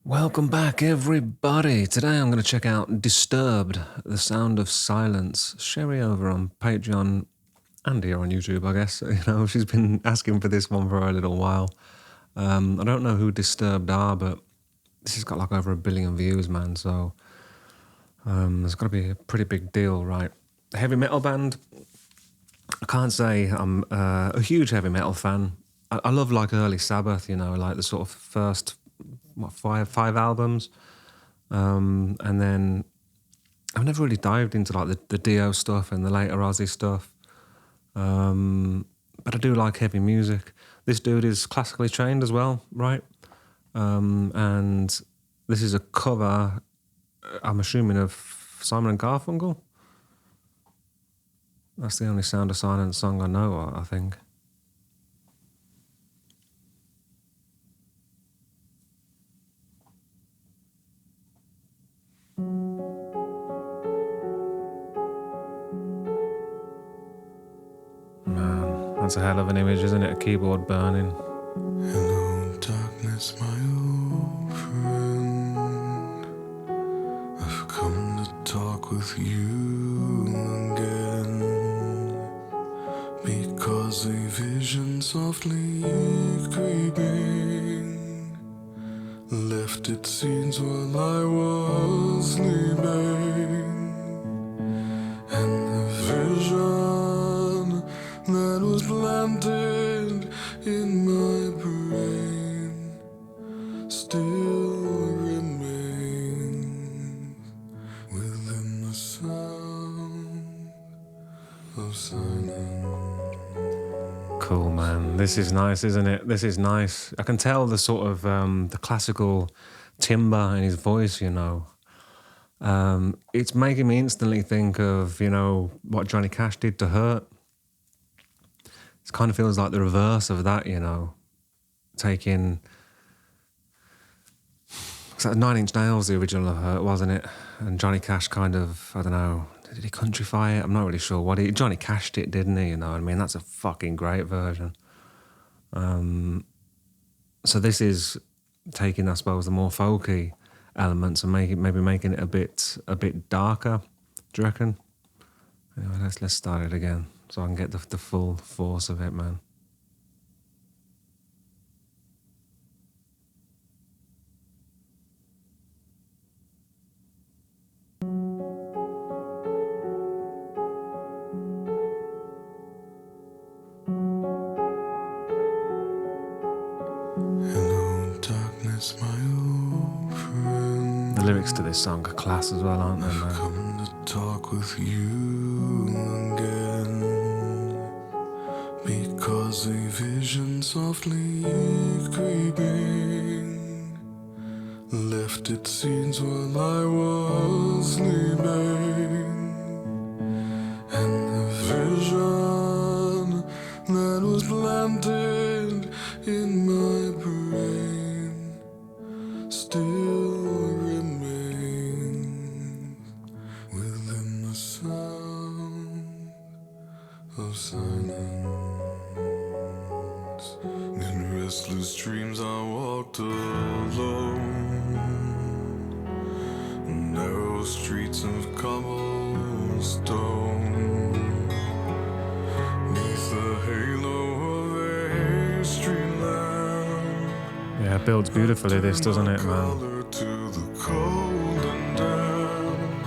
Welcome back, everybody. Today I'm going to check out Disturbed, The Sound of Silence. Sherry over on Patreon and here on YouTube, I guess. She's been asking for this one for a little while. I don't know who Disturbed are, but this has got like over 1 billion views, man. So there's got to be a pretty big deal, right? A heavy metal band. I can't say I'm a huge heavy metal fan. I love like early Sabbath, like the sort of first five albums, and then I've never really dived into like the Dio stuff and the later Ozzy stuff, but I do like heavy music. This dude is classically trained as well, right? And this is a cover, I'm assuming, of Simon and Garfunkel. That's the only Sound of Silence song I know, I think. Man, that's a hell of an image, isn't it? A keyboard burning. Hello, darkness, my old friend. I've come to talk with you again, because a vision softly creeping left its scenes while I was sleeping, and the vision that was planted in my brain still remains within the sound of silence. Cool, man. This is nice, isn't it? This is nice. I can tell the sort of the classical timbre in his voice, It's making me instantly think of, what Johnny Cash did to Hurt. It kind of feels like the reverse of that, taking... It's like 9 Inch Nails, the original of Hurt, wasn't it? And Johnny Cash kind of, I don't know, did he countrify it? I'm not really sure what he... Johnny Cashed it, didn't he? That's a fucking great version. So this is taking, I suppose, the more folky elements and maybe making it a bit darker. Do you reckon? Anyway, let's start it again so I can get the full force of it, man. Hello, darkness, my old friend. The lyrics to this song are class as well, aren't they, I've man? come to talk with you again, because a vision softly creeping left its scenes while I was sleeping, and the vision that was planted in my brain still remains within the sound of silence. In restless dreams I walked alone, narrow streets of cobblestone, neath the halo of a street lamp. Yeah, it builds beautifully, this, doesn't it, man?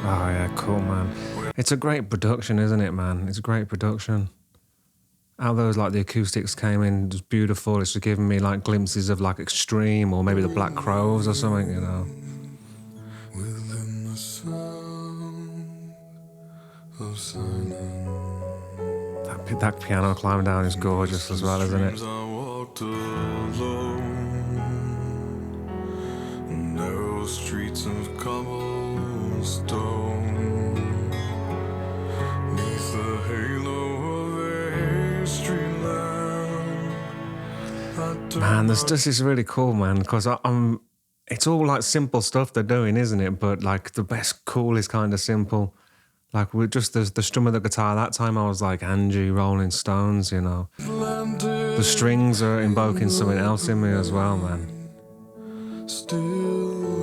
Oh, yeah, cool, man. It's a great production, isn't it, man? It's a great production. How those, like, the acoustics came in, just beautiful. It's just giving me, like, glimpses of, like, Extreme or maybe the Black Crowes or something, Within the sound of silence. That piano climb down is gorgeous as well, isn't it? I walked alone, narrow streets of cobblestone, neath the halo of a street lamp. Man, this is really cool, man, because I'm... It's all, like, simple stuff they're doing, isn't it? But, like, the best cool is kind of simple. Like, with just the strum of the guitar, that time I was like Angie, Rolling Stones, The strings are invoking something else in me as well, man. Still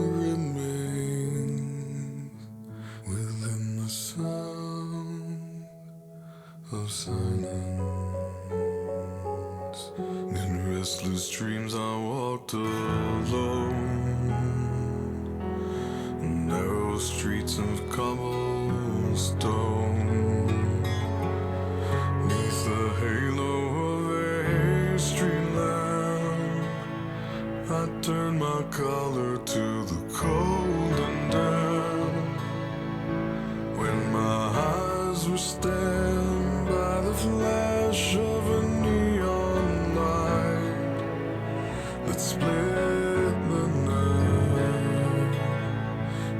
color to the cold and damp. When my eyes were stabbed by the flash of a neon light that split the night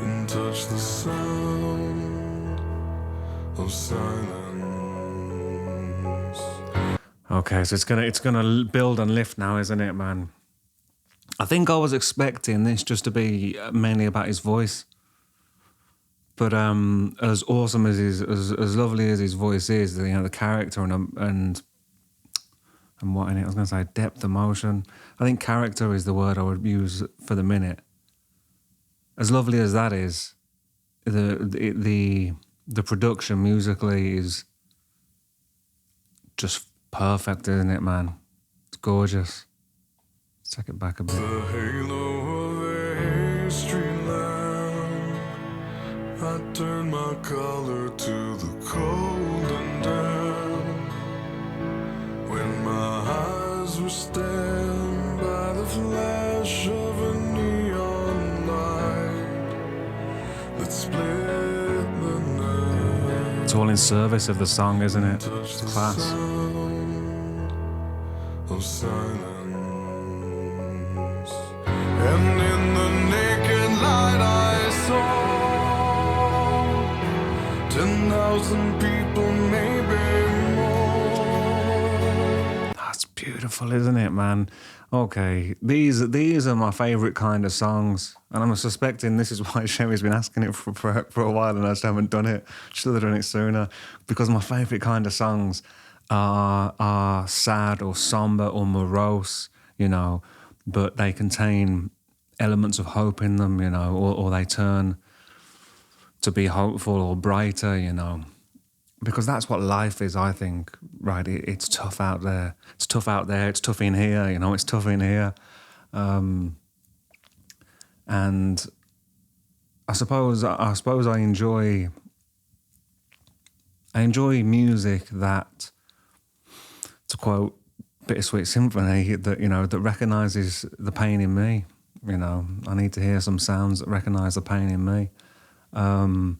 and touched the sound of silence. Okay, so it's gonna build and lift now, isn't it, man? I think I was expecting this just to be mainly about his voice, but as awesome as as lovely as his voice is, you know, the character and what in it, I was gonna say depth, emotion. I think character is the word I would use for the minute. As lovely as that is, the production musically is just perfect, isn't it, man? It's gorgeous. Let's take it back a bit. The halo of a street lamp, I turned my collar to the cold and damp. When my eyes were stabbed by the flash of a neon light that split the night. It's all in service of the song, isn't it? Touched the Class. sound of silence. And in the naked light I saw 10,000 people, maybe more. That's beautiful, isn't it, man? Okay, these are my favourite kind of songs, and I'm suspecting this is why Sherry's been asking it for a while, and I just haven't done it. Should have done it sooner, because my favourite kind of songs are sad or somber or morose, you know, but they contain elements of hope in them, you know, or they turn to be hopeful or brighter, you know, because that's what life is, I think, right? It's tough out there. It's tough out there. It's tough in here, you know, it's tough in here. And I suppose I enjoy music that, to quote Bittersweet Symphony, that, you know, that recognises the pain in me. You know, I need to hear some sounds that recognise the pain in me. I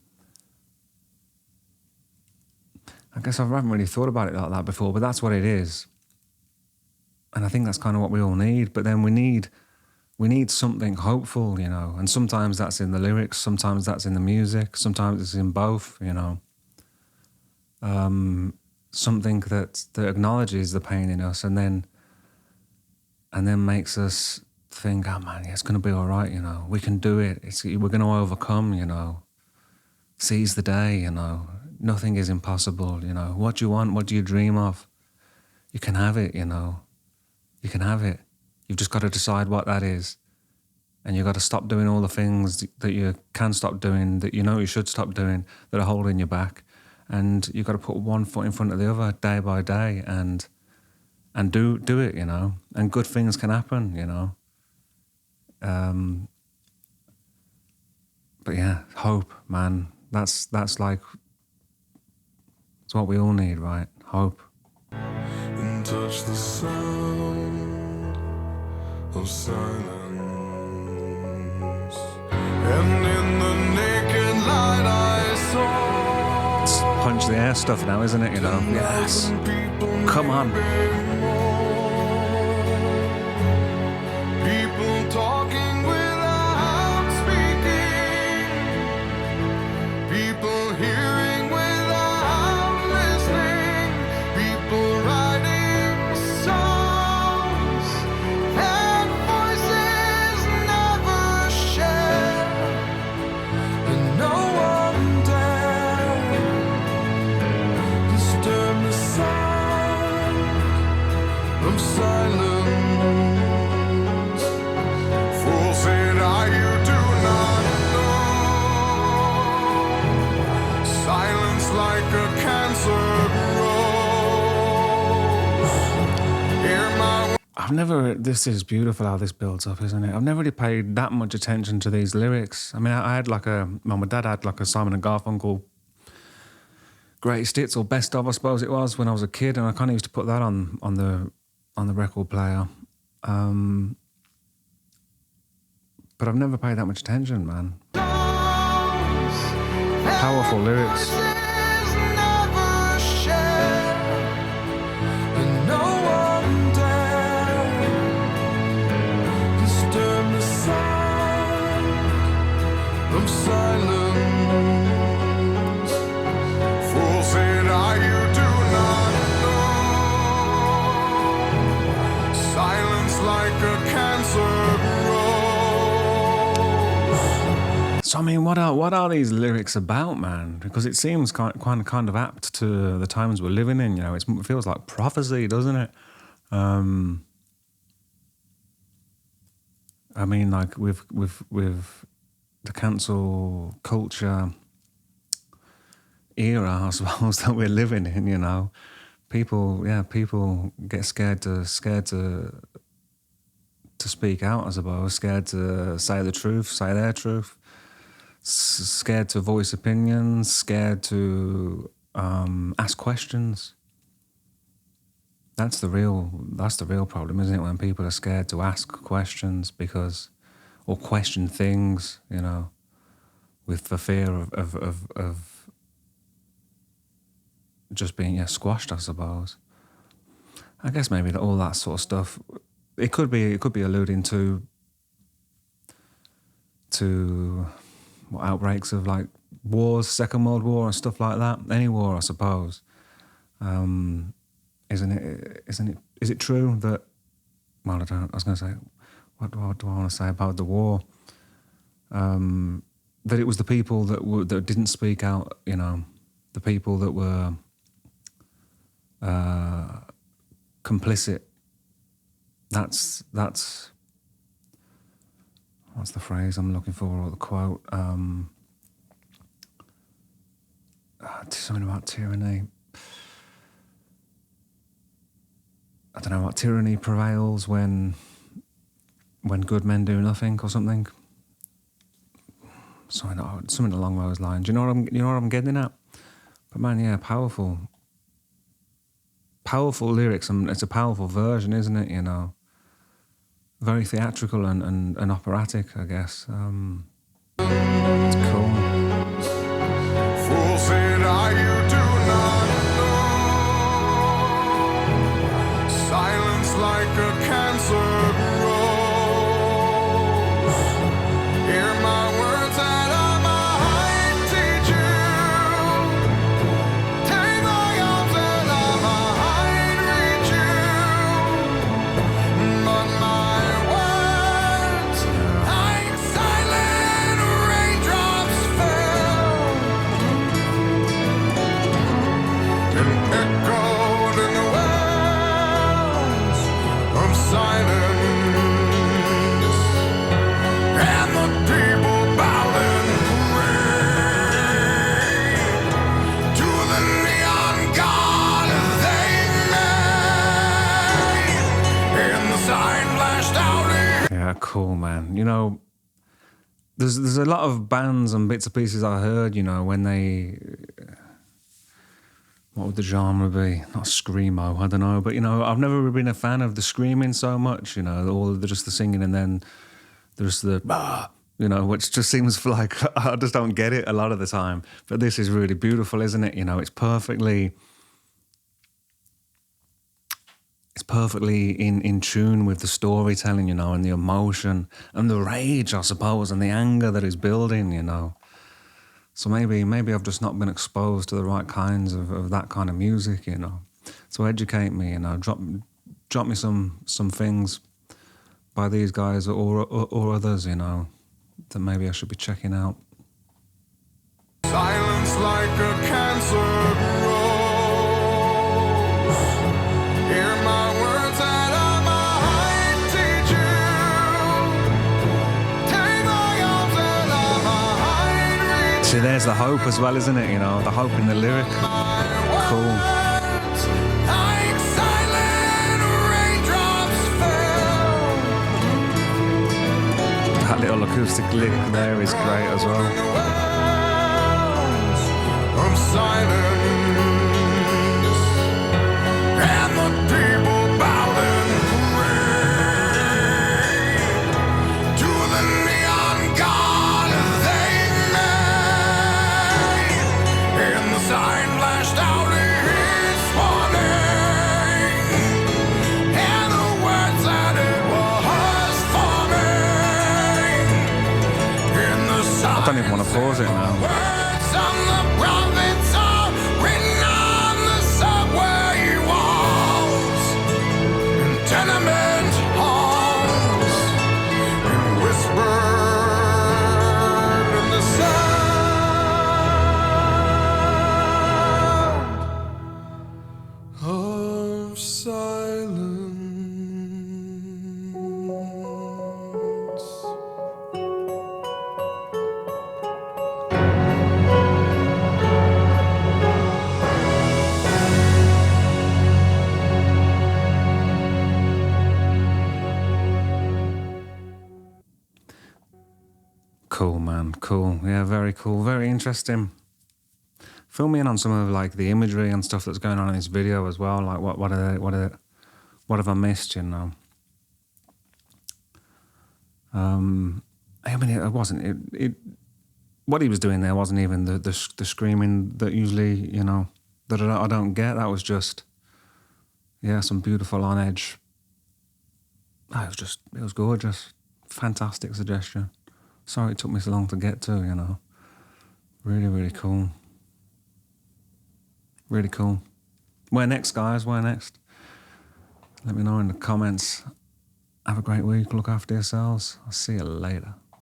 guess I haven't really thought about it like that before, but that's what it is. And I think that's kind of what we all need. But then we need something hopeful, you know. And sometimes that's in the lyrics, sometimes that's in the music, sometimes it's in both, you know. Something that acknowledges the pain in us and then makes us think, oh man, yeah, it's going to be all right, you know. We can do it. We're going to overcome, you know. Seize the day, you know. Nothing is impossible, you know. What do you want? What do you dream of? You can have it, you know. You can have it. You've just got to decide what that is. And you've got to stop doing all the things that you can stop doing, that you know you should stop doing, that are holding you back. And you've got to put one foot in front of the other day by day and do it, you know. And good things can happen, you know. But yeah, hope, man. That's like, it's what we all need, right? Hope. And touch the sound of silence. And in the naked light I saw. It's punch the air stuff now, isn't it? You know. Yes. Come on. People talking without speaking. People hearing without listening. People writing songs and voices never shared. And no one dare disturb the sound of silence. Fool said I, you do not know. Silence like a cancer grows. Hear my This is beautiful how this builds up, isn't it? I've never really paid that much attention to these lyrics. I mean, I had like my dad had like a Simon and Garfunkel greatest hits or best of, I suppose it was, when I was a kid, and I kind of used to put that on the record player. but I've never paid that much attention, man. Powerful lyrics. Silence. Fool said I, you do not know. Silence like a cancer grows. So I mean, what are these lyrics about, man? Because it seems kind of apt to the times we're living in. You know, it feels like prophecy, doesn't it? I mean, like with the cancel culture era, I suppose, that we're living in, you know, people get scared to speak out, I suppose, scared to say the truth, say their truth, scared to voice opinions, scared to ask questions. That's the real problem, isn't it? When people are scared to ask questions or question things, you know, with the fear of just being squashed, I suppose. I guess maybe all that sort of stuff. It could be alluding to outbreaks of like wars, Second World War and stuff like that. Any war, I suppose. Isn't it? Is it true that? Well, I don't. I was going to say, what do I want to say about the war? That it was the people that didn't speak out. You know, the people that were complicit. That's what's the phrase I'm looking for, or the quote? Something about tyranny. I don't know what tyranny prevails when good men do nothing or something. Something along those lines. You know what I'm getting at? But man, yeah, powerful lyrics, and it's a powerful version, isn't it? You know, very theatrical and operatic, I guess. It's cool. Fool said I, you do not know. Silence like a cancer grows. Hear my words that I might teach you. Take my arms that I might reach you. But my words, like silent raindrops fell and echoed in the wells of silence, and the people bowed and prayed to the neon god they made, and the sign flashed out in Yeah, cool, man. You know, there's a lot of bands and bits and pieces I heard, you know, when they... What would the genre be? Not screamo, I don't know. But, you know, I've never been a fan of the screaming so much, you know, just the singing, and then there's the... you know, which just seems like... I just don't get it a lot of the time. But this is really beautiful, isn't it? You know, it's perfectly in tune with the storytelling, you know, and the emotion and the rage, I suppose, and the anger that is building, you know. So maybe I've just not been exposed to the right kinds of that kind of music, you know. So educate me, you know, drop me some things by these guys or others, you know, that maybe I should be checking out. silence like a cancer grows. Hear my words that I might teach you. Take my arms that I might reach. See, there's the hope as well, isn't it? You know, the hope in the lyric. Cool. Like silent raindrops fell. That little acoustic lick there is great as well. Of silence, and the people bowed and prayed to the neon don't even want to pause it now. Words on the prophets are written on the subway walls, in tenement halls, and whispered in the sound of silence. Cool, man. Cool. Yeah, very cool. Very interesting. Fill me in on some of like the imagery and stuff that's going on in this video as well. Like what have I missed, you know? I mean, it wasn't it. What he was doing there wasn't even the screaming that usually, you know, that I don't get. That was just, yeah, some beautiful on edge. It was gorgeous. Fantastic suggestion. Sorry it took me so long to get to, you know. Really, really cool. Really cool. Where next, guys? Where next? Let me know in the comments. Have a great week. Look after yourselves. I'll see you later.